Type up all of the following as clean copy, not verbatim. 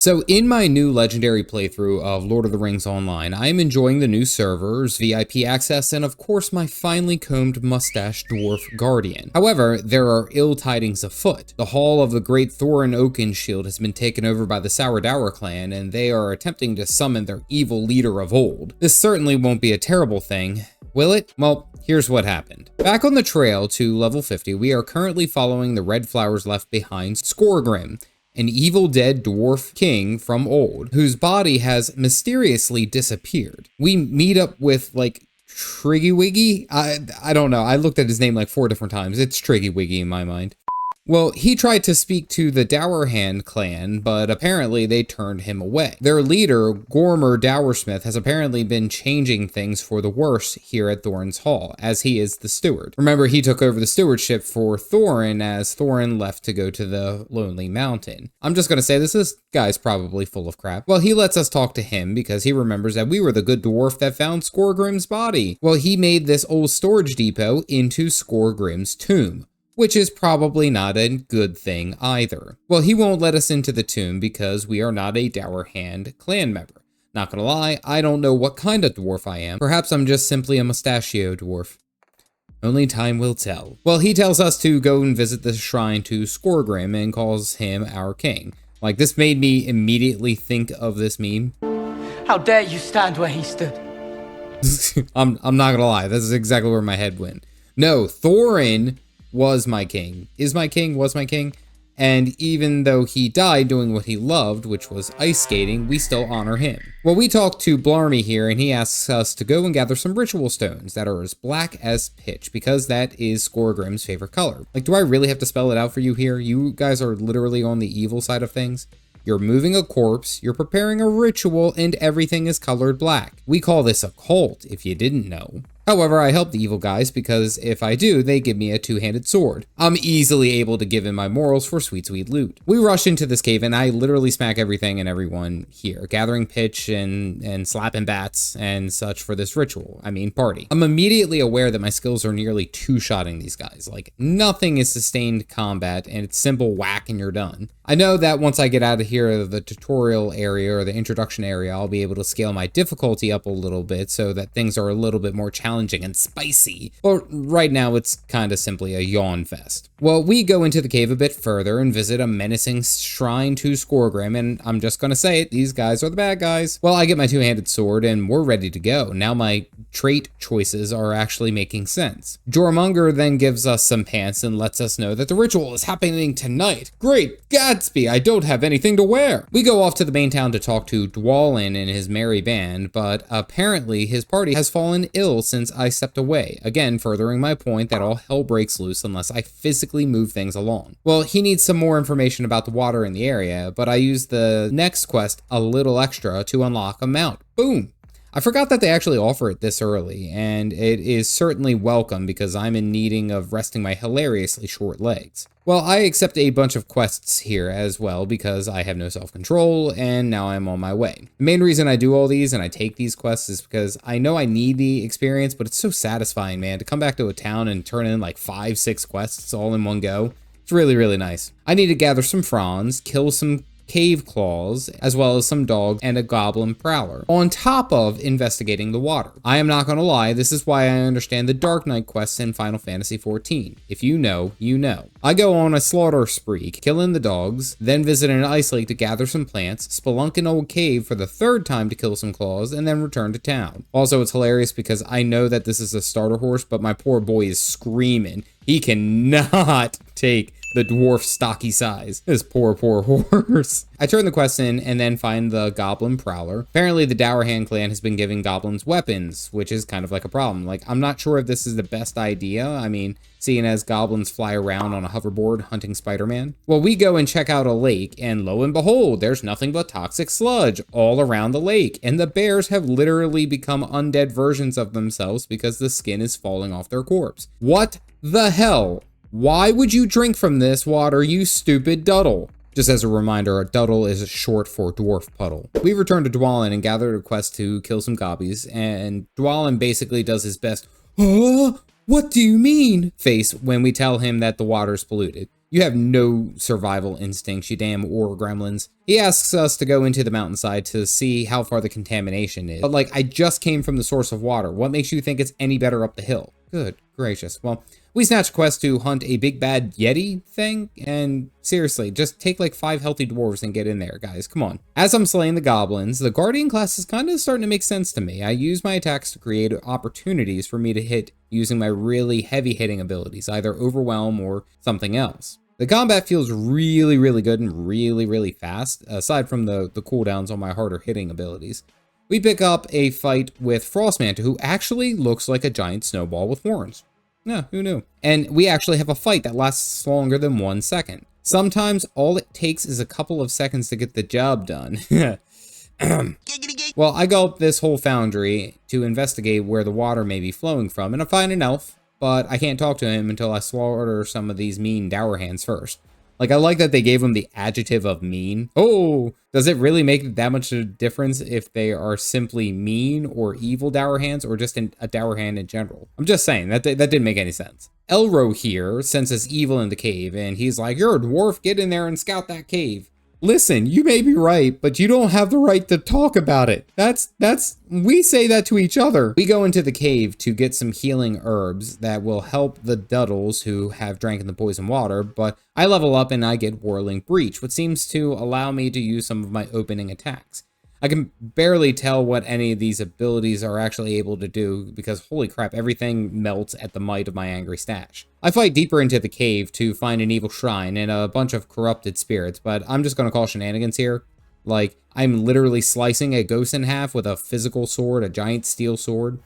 So in my new legendary playthrough of Lord of the Rings Online, I am enjoying the new servers, VIP access, and of course my finely combed mustache dwarf guardian. However, there are ill tidings afoot. The Hall of the Great Thorin Oakenshield has been taken over by the Sourdour clan, and they are attempting to summon their evil leader of old. This certainly won't be a terrible thing, will it? Well, here's what happened. Back on the trail to level 50, we are currently following the red flowers left behind Skorgrim, an evil dead dwarf king from old, whose body has mysteriously disappeared. We meet up with, like, Triggywiggy? I don't know. I looked at his name like 4 different times. It's Triggywiggy in my mind. Well, he tried to speak to the Dowerhand clan, but apparently they turned him away. Their leader, Gormer Dowersmith, has apparently been changing things for the worse here at Thorins Hall, as he is the steward. Remember, he took over the stewardship for Thorin as Thorin left to go to the Lonely Mountain. I'm just gonna say this guy's probably full of crap. Well, he lets us talk to him because he remembers that we were the good dwarf that found Skorgrim's body. Well, he made this old storage depot into Skorgrim's tomb, which is probably not a good thing either. Well, he won't let us into the tomb because we are not a Dowerhand clan member. Not gonna lie, I don't know what kind of dwarf I am. Perhaps I'm just simply a mustachio dwarf. Only time will tell. Well, he tells us to go and visit the shrine to Skorgrim and calls him our king. Like, this made me immediately think of this meme. How dare you stand where he stood? I'm not gonna lie, this is exactly where my head went. No, Thorin was my king, was my king, and even though he died doing what he loved, which was ice skating, we still honor him. Well, we talked to Blarmy here, and he asks us to go and gather some ritual stones that are as black as pitch, because that is Skorgrim's favorite color. Like, do I really have to spell it out for you here? You guys are literally on the evil side of things. You're moving a corpse, you're preparing a ritual, and everything is colored black. We call this a cult, if you didn't know. However, I help the evil guys because if I do, they give me a two-handed sword. I'm easily able to give in my morals for sweet loot. We rush into this cave and I literally smack everything and everyone here, gathering pitch and slapping bats and such for this ritual. Party. I'm immediately aware that my skills are nearly two-shotting these guys. Like, nothing is sustained combat and it's simple whack and you're done. I know that once I get out of here, the tutorial area or the introduction area, I'll be able to scale my difficulty up a little bit so that things are a little bit more challenging and spicy. But right now, it's kind of simply a yawn fest. Well, we go into the cave a bit further and visit a menacing shrine to Skorgrim, and I'm just gonna say it, these guys are the bad guys. Well, I get my two-handed sword and we're ready to go. Now my trait choices are actually making sense. Jormungandr then gives us some pants and lets us know that the ritual is happening tonight. Great Gatsby, I don't have anything to wear. We go off to the main town to talk to Dwalin and his merry band, but apparently his party has fallen ill since I stepped away, again furthering my point that all hell breaks loose unless I physically move things along. Well, he needs some more information about the water in the area, but I use the next quest a little extra to unlock a mount. Boom! I forgot that they actually offer it this early, and it is certainly welcome because I'm in needing of resting my hilariously short legs. Well, I accept a bunch of quests here as well because I have no self-control, and now I'm on my way. The main reason I do all these and I take these quests is because I know I need the experience, but it's so satisfying, man, to come back to a town and turn in like 5-6 quests all in one go. It's really, really nice. I need to gather some fronds, kill some cave claws, as well as some dogs and a goblin prowler, on top of investigating the water. I am not gonna lie, this is why I understand the Dark Knight quests in Final Fantasy XIV. If you know, you know. I go on a slaughter spree, killing the dogs, then visit an ice lake to gather some plants, spelunk an old cave for the 3rd time to kill some claws, and then return to town. Also, it's hilarious because I know that this is a starter horse, but my poor boy is screaming. He cannot take the dwarf stocky size. This poor horse. I turn the quest in and then find the goblin prowler. Apparently the Dowerhand clan has been giving goblins weapons, which is kind of like a problem. Like, I'm not sure if this is the best idea. Seeing as goblins fly around on a hoverboard hunting Spider-Man. Well, we go and check out a lake, and lo and behold, there's nothing but toxic sludge all around the lake, and the bears have literally become undead versions of themselves because the skin is falling off their corpse. What the hell? Why would you drink from this water, you stupid duddle? Just as a reminder, a duddle is short for dwarf puddle. We return to Dwalin and gather a quest to kill some gobbies, and Dwalin basically does his best, "Huh? What do you mean?" face when we tell him that the water's polluted. You have no survival instincts, you damn ore gremlins. He asks us to go into the mountainside to see how far the contamination is. But like, I just came from the source of water. What makes you think it's any better up the hill? Good gracious. Well, we snatch a quest to hunt a big bad Yeti thing, and seriously, just take like 5 healthy dwarves and get in there, guys. Come on. As I'm slaying the goblins, the guardian class is kind of starting to make sense to me. I use my attacks to create opportunities for me to hit using my really heavy hitting abilities, either overwhelm or something else. The combat feels really, really good and really, really fast, aside from the cooldowns on my harder hitting abilities. We pick up a fight with Frostmanta, who actually looks like a giant snowball with horns. Yeah, who knew? And we actually have a fight that lasts longer than 1 second. Sometimes all it takes is a couple of seconds to get the job done. Well, I go up this whole foundry to investigate where the water may be flowing from, and I find an elf, but I can't talk to him until I slaughter some of these mean dour hands first. Like, I like that they gave him the adjective of mean. Oh, does it really make that much of a difference if they are simply mean or evil dour hands, or just a dour hand in general? I'm just saying, that didn't make any sense. Elro here senses evil in the cave, and he's like, "You're a dwarf, get in there and scout that cave." Listen, you may be right, but you don't have the right to talk about it. We say that to each other. We go into the cave to get some healing herbs that will help the Duddles who have drank in the poison water, but I level up and I get Whirling Breach, which seems to allow me to use some of my opening attacks. I can barely tell what any of these abilities are actually able to do because holy crap, everything melts at the might of my angry stash. I fight deeper into the cave to find an evil shrine and a bunch of corrupted spirits, but I'm just gonna call shenanigans here. Like, I'm literally slicing a ghost in half with a physical sword, a giant steel sword.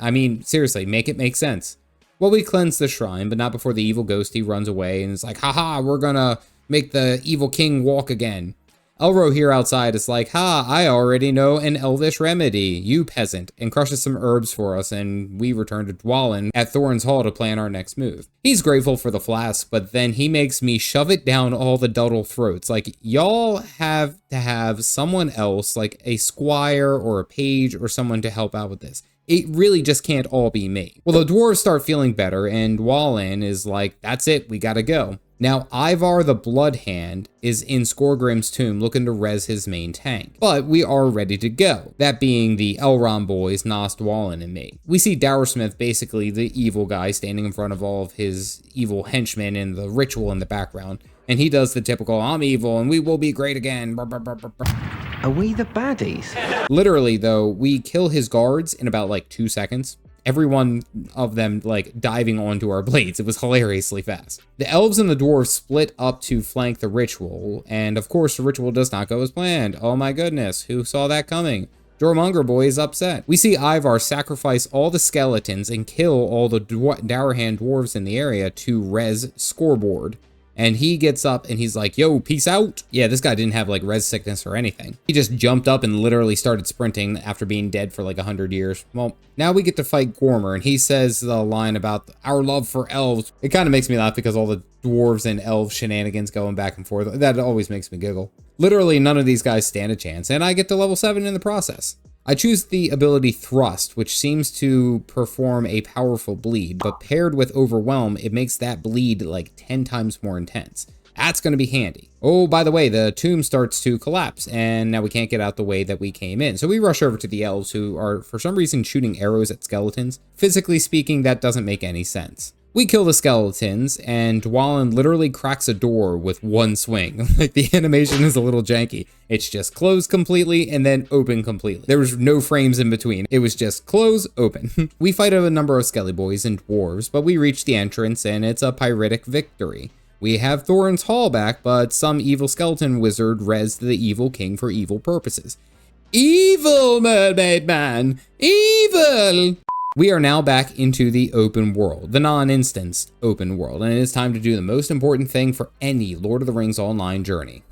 I mean, seriously, make it make sense. Well, we cleanse the shrine, but not before the evil ghosty runs away and is like, haha, we're gonna make the evil king walk again. Elro here outside is like, "Ha, I already know an elvish remedy, you peasant," and crushes some herbs for us, and we return to Dwalin at Thorins Hall to plan our next move. He's grateful for the flask, but then he makes me shove it down all the Duddle throats. Like, y'all have to have someone else, like a squire or a page or someone to help out with this. It really just can't all be me. Well, the dwarves start feeling better, and Dwalin is like, "That's it, we gotta go." Now, Ivar the Bloodhand is in Skorgrim's tomb looking to res his main tank, but we are ready to go, that being the Elrond boys, Nos, Dwalin, and me. We see Dowersmith, basically the evil guy, standing in front of all of his evil henchmen and the ritual in the background, and he does the typical, "I'm evil and we will be great again." Are we the baddies? Literally, though, we kill his guards in about like 2 seconds. Every one of them like diving onto our blades. It was hilariously fast. The elves and the dwarves split up to flank the ritual, and of course the ritual does not go as planned. Oh my goodness, who saw that coming? Jormunger boy is upset. We see Ivar sacrifice all the skeletons and kill all the Dowerhand dwarves in the area to res Scoreboard. And he gets up and he's like, "Yo, peace out." Yeah, this guy didn't have like res sickness or anything. He just jumped up and literally started sprinting after being dead for like 100 years. Well, now we get to fight Gormer, and he says the line about our love for elves. It kind of makes me laugh because all the dwarves and elf shenanigans going back and forth. That always makes me giggle. Literally none of these guys stand a chance, and I get to level 7 in the process. I choose the ability Thrust, which seems to perform a powerful bleed, but paired with Overwhelm, it makes that bleed like 10 times more intense. That's going to be handy. Oh, by the way, the tomb starts to collapse, and now we can't get out the way that we came in. So we rush over to the elves, who are, for some reason, shooting arrows at skeletons. Physically speaking, that doesn't make any sense. We kill the skeletons, and Dwalin literally cracks a door with one swing. Like, the animation is a little janky. It's just closed completely and then open completely. There was no frames in between. It was just close, open. We fight a number of skelly boys and dwarves, but we reach the entrance, and it's a pyritic victory. We have Thorins Hall back, but some evil skeleton wizard rezzed the evil king for evil purposes. Evil, mermaid man! Evil! We are now back into the open world, the non-instanced open world, and it is time to do the most important thing for any Lord of the Rings Online journey.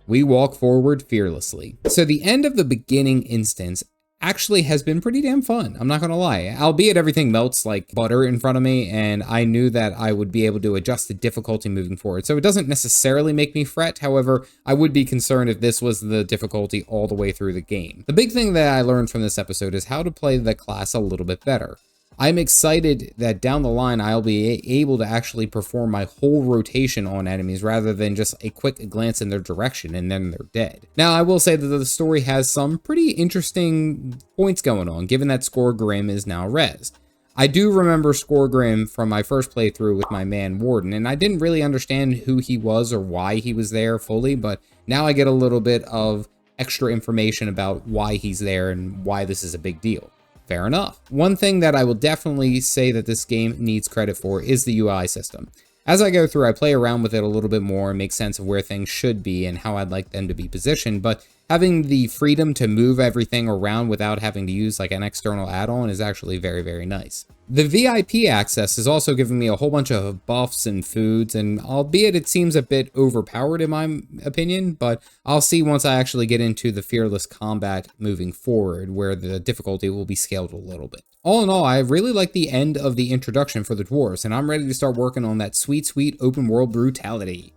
We walk forward fearlessly. So the end of the beginning instance actually has been pretty damn fun, I'm not gonna lie. Albeit everything melts like butter in front of me, and I knew that I would be able to adjust the difficulty moving forward. So it doesn't necessarily make me fret, however, I would be concerned if this was the difficulty all the way through the game. The big thing that I learned from this episode is how to play the class a little bit better. I'm excited that down the line I'll be able to actually perform my whole rotation on enemies rather than just a quick glance in their direction and then they're dead. Now, I will say that the story has some pretty interesting points going on, given that Skorgrim is now res. I do remember Skorgrim from my first playthrough with my man Warden, and I didn't really understand who he was or why he was there fully, but now I get a little bit of extra information about why he's there and why this is a big deal. Fair enough. One thing that I will definitely say that this game needs credit for is the UI system. As I go through, I play around with it a little bit more and make sense of where things should be and how I'd like them to be positioned, but having the freedom to move everything around without having to use like an external add-on is actually very, very nice. The VIP access is also giving me a whole bunch of buffs and foods, and albeit it seems a bit overpowered in my opinion, but I'll see once I actually get into the fearless combat moving forward, where the difficulty will be scaled a little bit. All in all, I really like the end of the introduction for the Dwarves, and I'm ready to start working on that sweet, sweet open world brutality.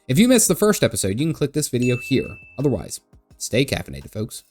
If you missed the first episode, you can click this video here. Otherwise, stay caffeinated, folks.